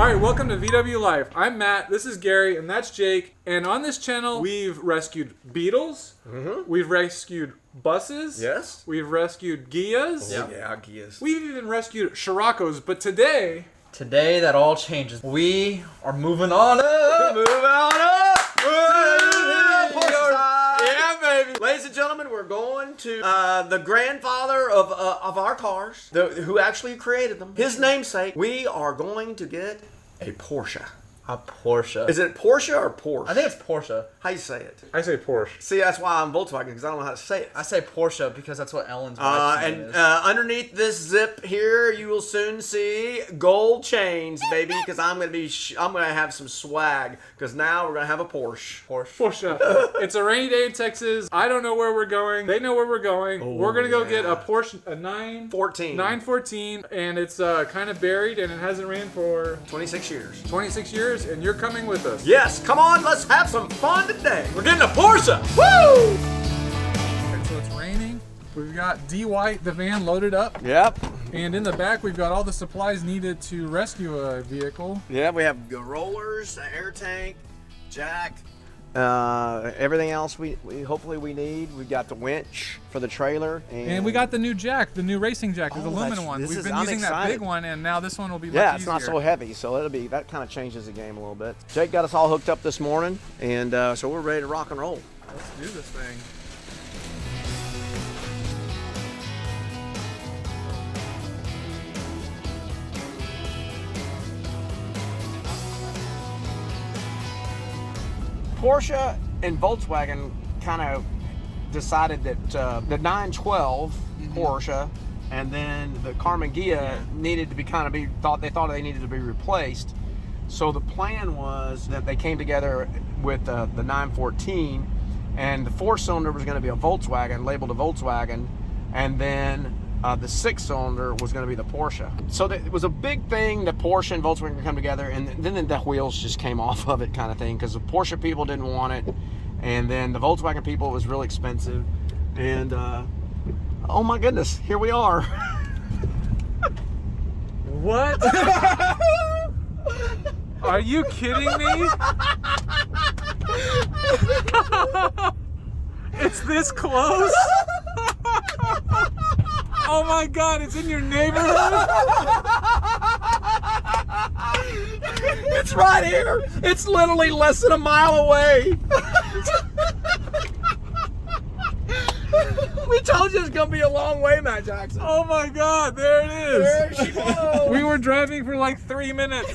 Alright, welcome to VW Life. I'm Matt, this is Gary, and that's Jake. And on this channel, we've rescued Beetles, we've rescued buses, yes, we've rescued Gias, yeah, Gias. We've even rescued Scirocco's, but today that all changes. We are moving on up! Moving on up! Yeah, baby. Ladies and gentlemen, we're going to the grandfather of our cars, who actually created them. His namesake. We are going to get a Porsche. A Porsche. Is it Porsche or Porsche? I think it's Porsche. How you say it? I say Porsche. See, that's why I'm Volkswagen, because I don't know how to say it. I say Porsche because that's what Ellen's wife's name is. Underneath this zip here, you will soon see gold chains, baby, because I'm gonna have some swag. Because now we're gonna have a Porsche. Porsche. It's a rainy day in Texas. I don't know where we're going. They know where we're going. Oh, we're gonna go get a Porsche, a 914, and it's kind of buried, and it hasn't ran for 26 years. 26 years, and you're coming with us. Yes, come on, let's have some fun today. We're getting a Porsche. Woo! Okay, so it's raining. We've got D. White, the van, loaded up. Yep. And in the back, we've got all the supplies needed to rescue a vehicle. Yeah, we have the rollers, the air tank, jack, everything else we hopefully we need. We've got the winch for the trailer. And we got the new jack, the new racing jack, the aluminum one. We've been using that big one, and now this one will be much easier. Yeah, it's not so heavy, so that kind of changes the game a little bit. Jake got us all hooked up this morning, and so we're ready to rock and roll. Let's do this thing. Porsche and Volkswagen kind of decided that the 912 Porsche and then the Carmen Ghia needed to be thought they needed to be replaced. So the plan was that they came together with the 914, and the 4-cylinder was going to be a Volkswagen, labeled a Volkswagen, and then the 6-cylinder was going to be the Porsche. So it was a big thing that Porsche and Volkswagen come together, and then the wheels just came off of it, kind of thing, because the Porsche people didn't want it, and then the Volkswagen people, it was really expensive, and oh my goodness, here we are. What? Are you kidding me? It's this close? Oh my God, it's in your neighborhood? It's right here. It's literally less than a mile away. We told you it's going to be a long way, Matt Jackson. Oh my God, there it is. There she goes. We were driving for like 3 minutes.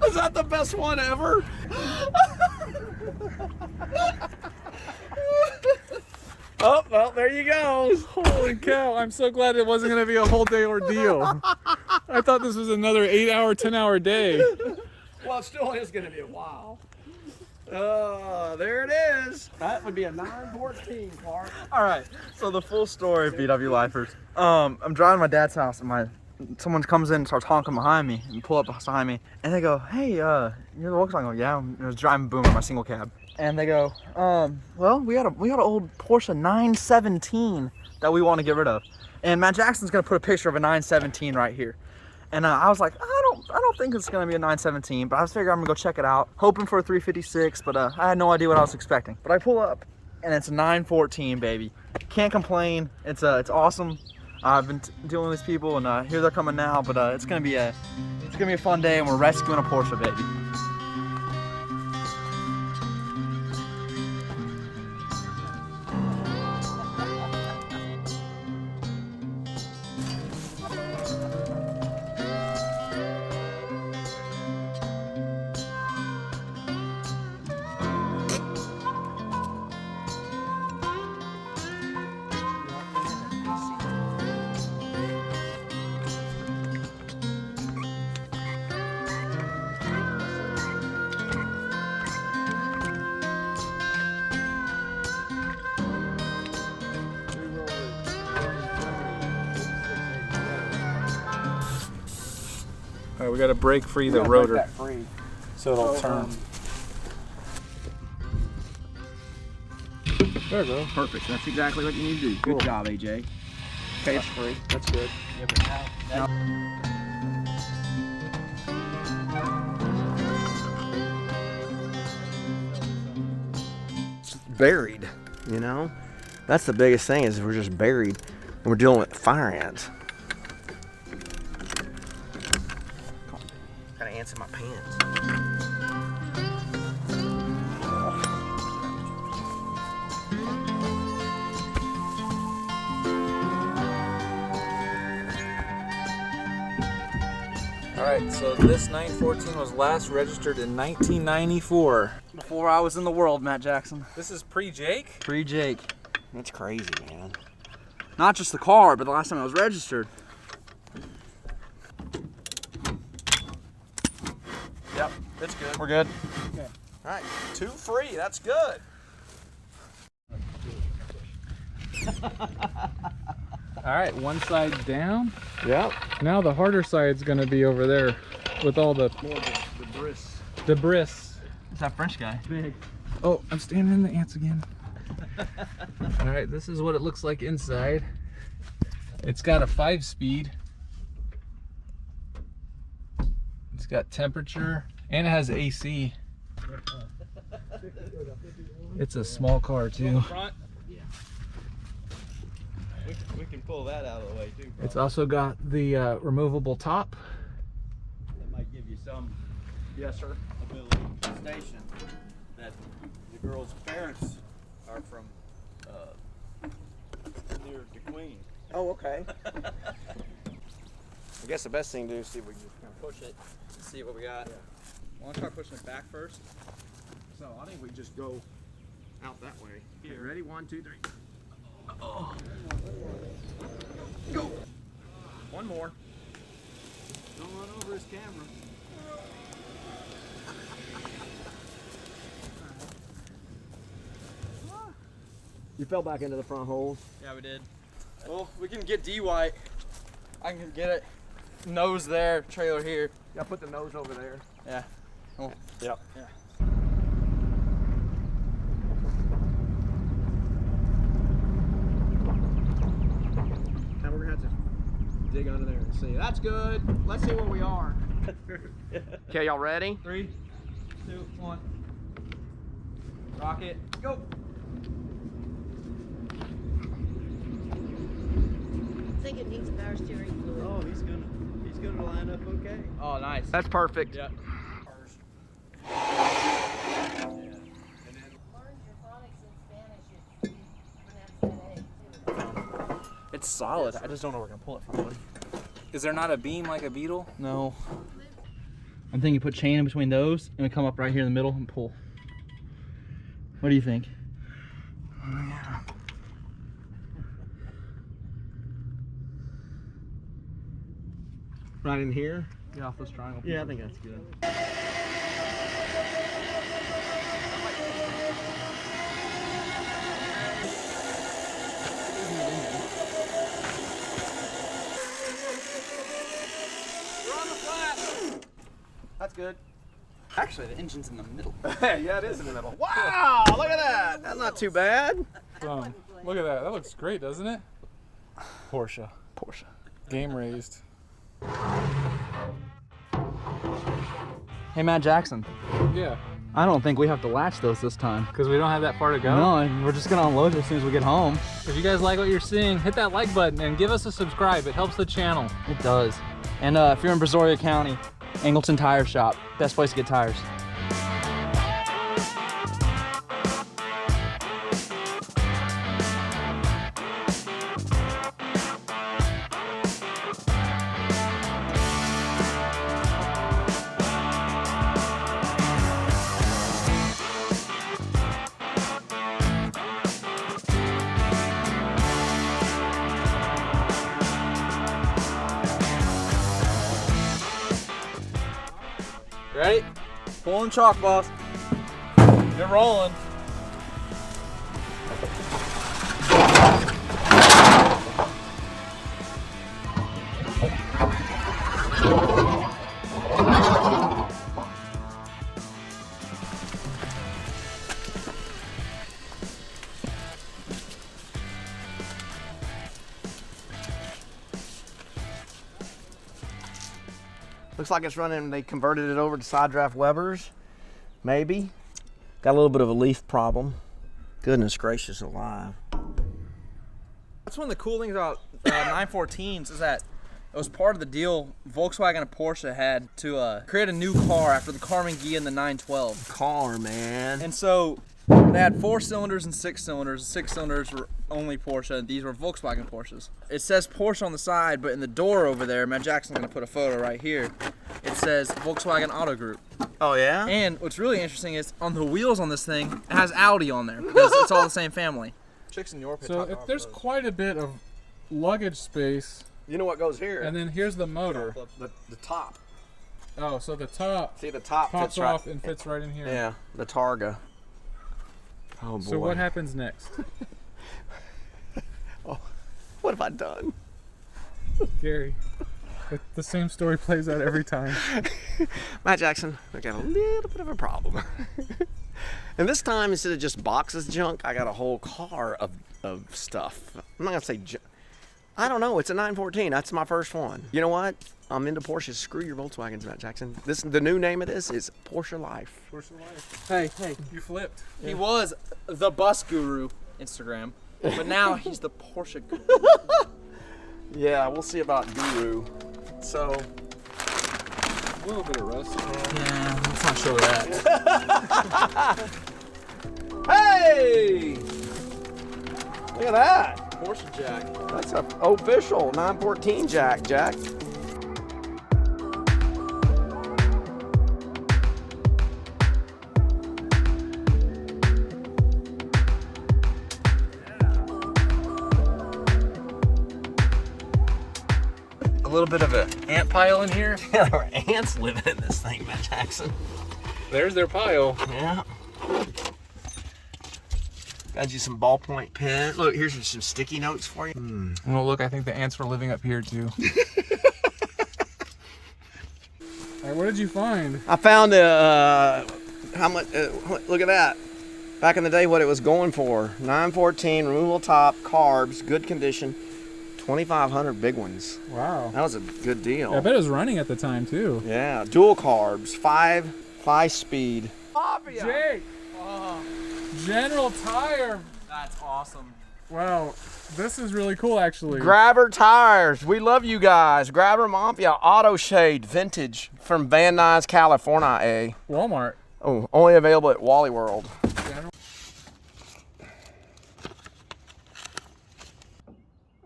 Is that the best one ever? Oh, well, there you go. Holy cow, I'm so glad it wasn't going to be a whole day ordeal. I thought this was another 8-hour, 10-hour day. Well, it still is going to be a while. There it is. That would be a 914 car. All right, so the full story, VW Lifers. I'm driving to my dad's house, and someone comes in and starts honking behind me and pull up behind me, and they go, "Hey, you're the Volkswagen?" I go, "Yeah." I was driving Boomer, my single cab, and they go, "Well, we got an old Porsche 917 that we want to get rid of, and Matt Jackson's gonna put a picture of a 917 right here." And I was like, I don't think it's gonna be a 917, but I was figuring I'm gonna go check it out, hoping for a 356, but I had no idea what I was expecting. But I pull up, and it's a 914, baby. Can't complain. It's awesome. I've been dealing with these people, and here they're coming now. But it's gonna be a fun day, and we're rescuing a Porsche, baby. All right, we got to break free the rotor. Break that free. So it'll turn. There we go. Perfect. That's exactly what you need to do. Good job, AJ. Cage free. That's good. Yeah, but now buried, you know? That's the biggest thing is we're just buried and we're dealing with fire ants. Got ants in my pants. Alright, so this 914 was last registered in 1994. before I was in the world, Matt Jackson. This is pre-Jake? Pre-Jake. That's crazy, man. Not just the car, but the last time I was registered. Yep, that's good. We're good. Okay. All right, 2 free. That's good. Alright, one side down. Yep. Now the harder side's gonna be over there with all the More debris. debris. It's that French guy. Big. Oh, I'm standing in the ants again. Alright, this is what it looks like inside. It's got a 5-speed. It's got temperature and it has AC. It's a small car too. Front? Yeah. We can pull that out of the way too. It's also got the removable top. That might give you some Yes, sir. ability to station that the girl's parents are from near the Queen. Oh, okay. I guess the best thing to do is see if we can just kind of Push it and see what we got. Yeah. Want to try pushing it back first? So I think we just go out that way. Here. Ready? 1, 2, 3. Oh. Go. One more. Don't run over his camera. You fell back into the front holes. Yeah, we did. Well, we can get D White. I can get it. Nose there, trailer here. Yeah, put the nose over there. Yeah. Cool. Yep. Yeah. Now we're gonna have to dig under there and see. That's good. Let's see where we are. Okay, y'all ready? 3, 2, 1. Rocket. Go. I think it needs power steering fluid. Oh, he's gonna line up okay. Oh, nice. That's perfect. Yeah. Learn phonics in Spanish, you pronounce that A too. It's solid. I just don't know where we're gonna pull it from. Is there not a beam like a Beetle? No. I'm thinking put chain in between those and we come up right here in the middle and pull. What do you think? Right in here. Get off this triangle. Yeah, I think that's good. That's good. Actually, the engine's in the middle. Yeah, it is in the middle. Wow, look at that. That's not too bad. Look at that. That looks great, doesn't it? Porsche. Porsche. Game raised. Hey, Matt Jackson. Yeah, I don't think we have to latch those this time. because we don't have that far to go. No, and we're just gonna unload it as soon as we get home. If you guys like what you're seeing, hit that like button and give us a subscribe. It helps the channel. It does. And if you're in Brazoria County, Angleton Tire Shop, best place to get tires. Ready? Pulling chalk, boss. You're rolling. Looks like it's running, they converted it over to side draft Webers, maybe. Got a little bit of a leaf problem. Goodness gracious alive. That's one of the cool things about 914s is that it was part of the deal Volkswagen and Porsche had to create a new car after the Carmen Ghia and the 912. Car, man. And so they had 4 cylinders and 6 cylinders. 6 cylinders were only Porsche. These were Volkswagen Porsches. It says Porsche on the side, but in the door over there, Matt Jackson's gonna put a photo right here. It says Volkswagen Auto Group. Oh yeah? And what's really interesting is on the wheels on this thing, it has Audi on there because it's all the same family. Chicks in Europe. So there's quite a bit of luggage space. You know what goes here? And then here's the motor. The top. Oh, so the top See, the top pops fits right. off and fits right in here. Yeah, the Targa. Oh boy. So what happens next? What have I done? Gary, the same story plays out every time. Matt Jackson, I got a little bit of a problem. And this time, instead of just boxes of junk, I got a whole car of stuff. I'm not gonna say I don't know, it's a 914, that's my first one. You know what? I'm into Porsches. Screw your Volkswagens, Matt Jackson. The new name of this is Porsche Life. Porsche Life. Hey, You flipped. he was the bus guru Instagram, but now he's the Porsche guru. Yeah, we'll see about Guru. So, A little bit of rust. Yeah, let's not show that. hey! Look at that. Porsche Jack. That's a official 914 Jack. A little bit of an ant pile in here. There are ants living in this thing, Matt Jackson. There's their pile. Yeah. Got you some ballpoint pen. Look, here's some sticky notes for you. Well, look, I think the ants were living up here too. All right, what did you find? I found how much? Look at that. Back in the day, what it was going for: 914 removable top, carbs, good condition, 2,500 big ones. Wow. That was a good deal. I bet it was running at the time too. Yeah, dual carbs, 5 speed. Jake. General Tire. That's awesome. Wow, this is really cool actually. Grabber tires. We love you guys. Grabber Mafia Auto Shade Vintage from Van Nuys, California. Walmart. Oh, only available at Wally World.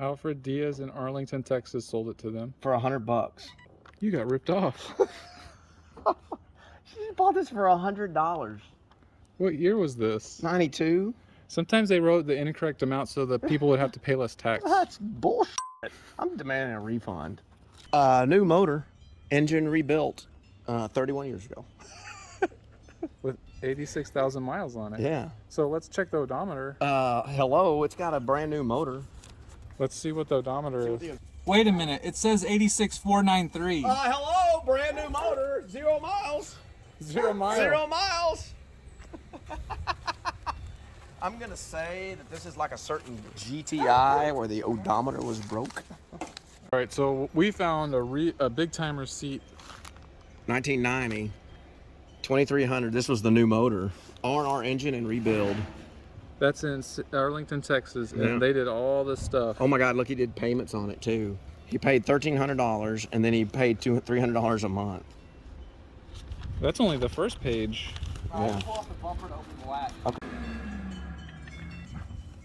Alfred Diaz in Arlington, Texas sold it to them. For $100. You got ripped off. She bought this for $100. What year was this? 92. Sometimes they wrote the incorrect amount so that people would have to pay less tax. That's bullshit. I'm demanding a refund. New motor, engine rebuilt 31 years ago. With 86,000 miles on it. Yeah. So let's check the odometer. Hello, it's got a brand new motor. Let's see what the odometer is. Wait a minute, it says 86,493. Hello, brand new motor, 0 miles. 0 miles. 0 miles. I'm gonna say that this is like a certain GTI where the odometer was broke. All right, so we found a big time receipt. 1990, 2300. This was the new motor. R&R engine and rebuild. That's in Arlington, Texas, and Yeah. they did all this stuff. Oh my God! Look, he did payments on it too. He paid $1,300 and then he paid $300 a month. That's only the first page. Yeah. Pull off the bumper to open the latch.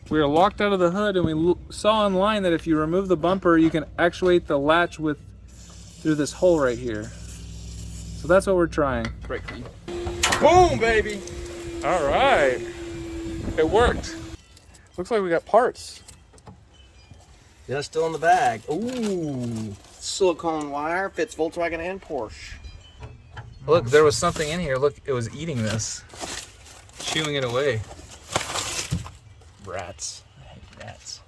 We were locked out of the hood, and we saw online that if you remove the bumper, you can actuate the latch through this hole right here. So that's what we're trying. Brake key. Boom, baby! All right, it worked. Looks like we got parts. Yeah, still in the bag. Ooh, silicone wire fits Volkswagen and Porsche. Look, there was something in here. Look, it was eating this, chewing it away. Rats. I hate rats.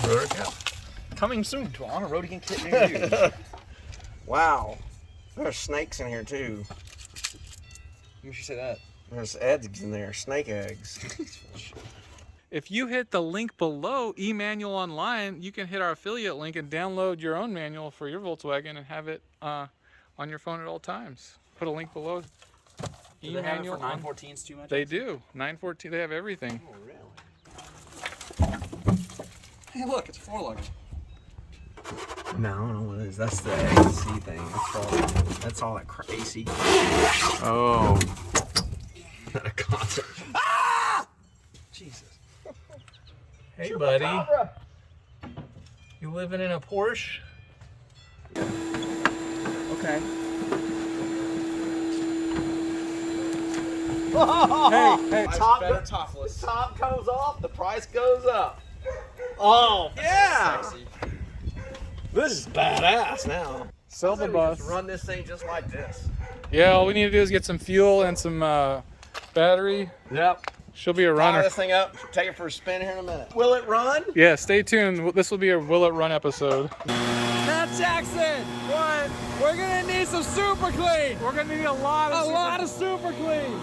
Rotor cap. Coming soon to On a Road Again kit near you. Wow, there's snakes in here too. You should say that. There's eggs in there, snake eggs. If you hit the link below, e-manual online, you can hit our affiliate link and download your own manual for your Volkswagen and have it on your phone at all times. Put a link below. Do they have it for 914s too much? They do. 914. They have everything. Oh, really? Hey, look, it's a 4-lugger. No, I don't know what it is. That's the AC thing. That's all that crazy. Oh. Not a concert. Ah! Jesus. Hey, buddy. You living in a Porsche? Okay. Hey, Topless. Top goes off, the price goes up. Oh, yeah. This is badass now. sell the bus. Run this thing just like this. Yeah, all we need to do is get some fuel and some battery. Yep. She'll be a Fire runner. this thing up, take it for a spin here in a minute. Will it run? Yeah, stay tuned. This will be a Will It Run episode. Matt Jackson, what? We're gonna need some super clean. We're gonna need a lot of of super clean.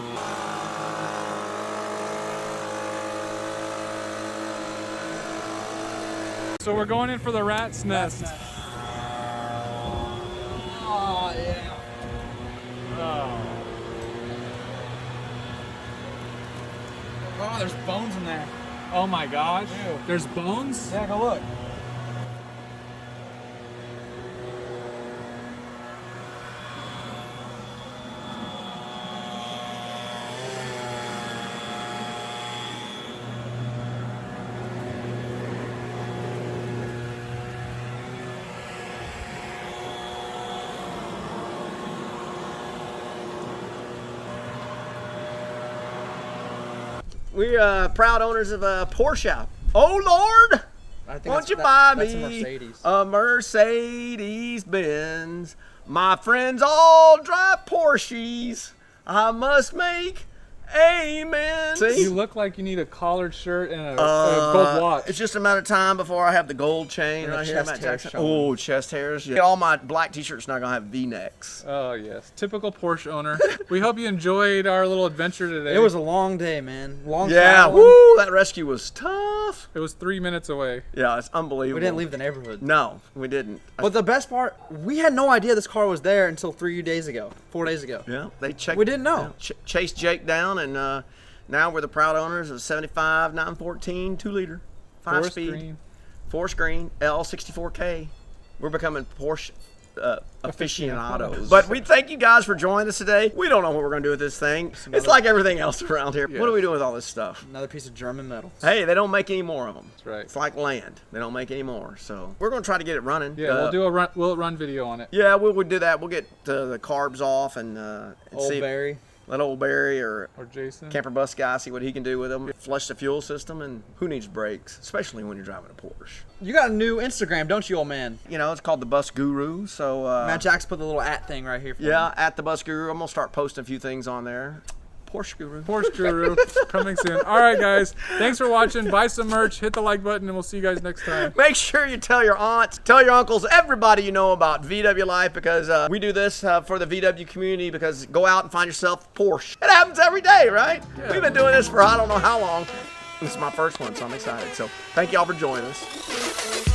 So we're going in for the rat's nest. Oh yeah. Oh, there's bones in there. Oh my gosh. Ew. There's bones? Yeah, go look. We're proud owners of a Porsche. Oh Lord! Won't you buy that's a me Mercedes. a Mercedes Benz? My friends all drive Porsches. I must make amen. See? You look like you need a collared shirt and a gold watch. It's just a matter of time before I have the gold chain And the right here. chest Matt hair Jackson. showing. Oh, chest hairs. Yeah. All my black t-shirts not gonna have V-necks. Oh yes, typical Porsche owner. We hope you enjoyed our little adventure today. It was a long day, man. Long Yeah, traveling. woo! That rescue was tough. It was 3 minutes away. Yeah, it's unbelievable. We didn't leave the neighborhood. No, we didn't. But the best part, we had no idea this car was there until 4 days ago. Yeah, they checked. We didn't know. Yeah, chased Jake down, and now we're the proud owners of 75 914 2-liter, 5-speed, Green. 4-screen L64K. We're becoming Porsche aficionados. Aficionados. But we thank you guys for joining us today. We don't know what we're going to do with this thing. It's like everything else around here. Yeah. What are we doing with all this stuff? Another piece of German metal. Hey, they don't make any more of them. That's right. It's like land. They don't make any more. So we're going to try to get it running. Yeah, we'll do a Will It Run video on it. Yeah, we'll do that. We'll get the carbs off and Old see. Barry. Let old Barry or Jason. camper bus guy see what he can do with them. Flush the fuel system, and who needs brakes, especially when you're driving a Porsche. You got a new Instagram, don't you, old man? You know, it's called the Bus Guru. So Matt Jack's put the little @ thing right here for yeah, at the Bus Guru. I'm gonna start posting a few things on there. Porsche Guru. Porsche Guru coming soon. All right, guys. Thanks for watching. Buy some merch. Hit the like button, and we'll see you guys next time. Make sure you tell your aunts, tell your uncles, everybody you know about VW Life, because we do this for the VW community, because go out and find yourself a Porsche. It happens every day, right? Yeah. We've been doing this for I don't know how long. This is my first one, so I'm excited. So thank y'all for joining us.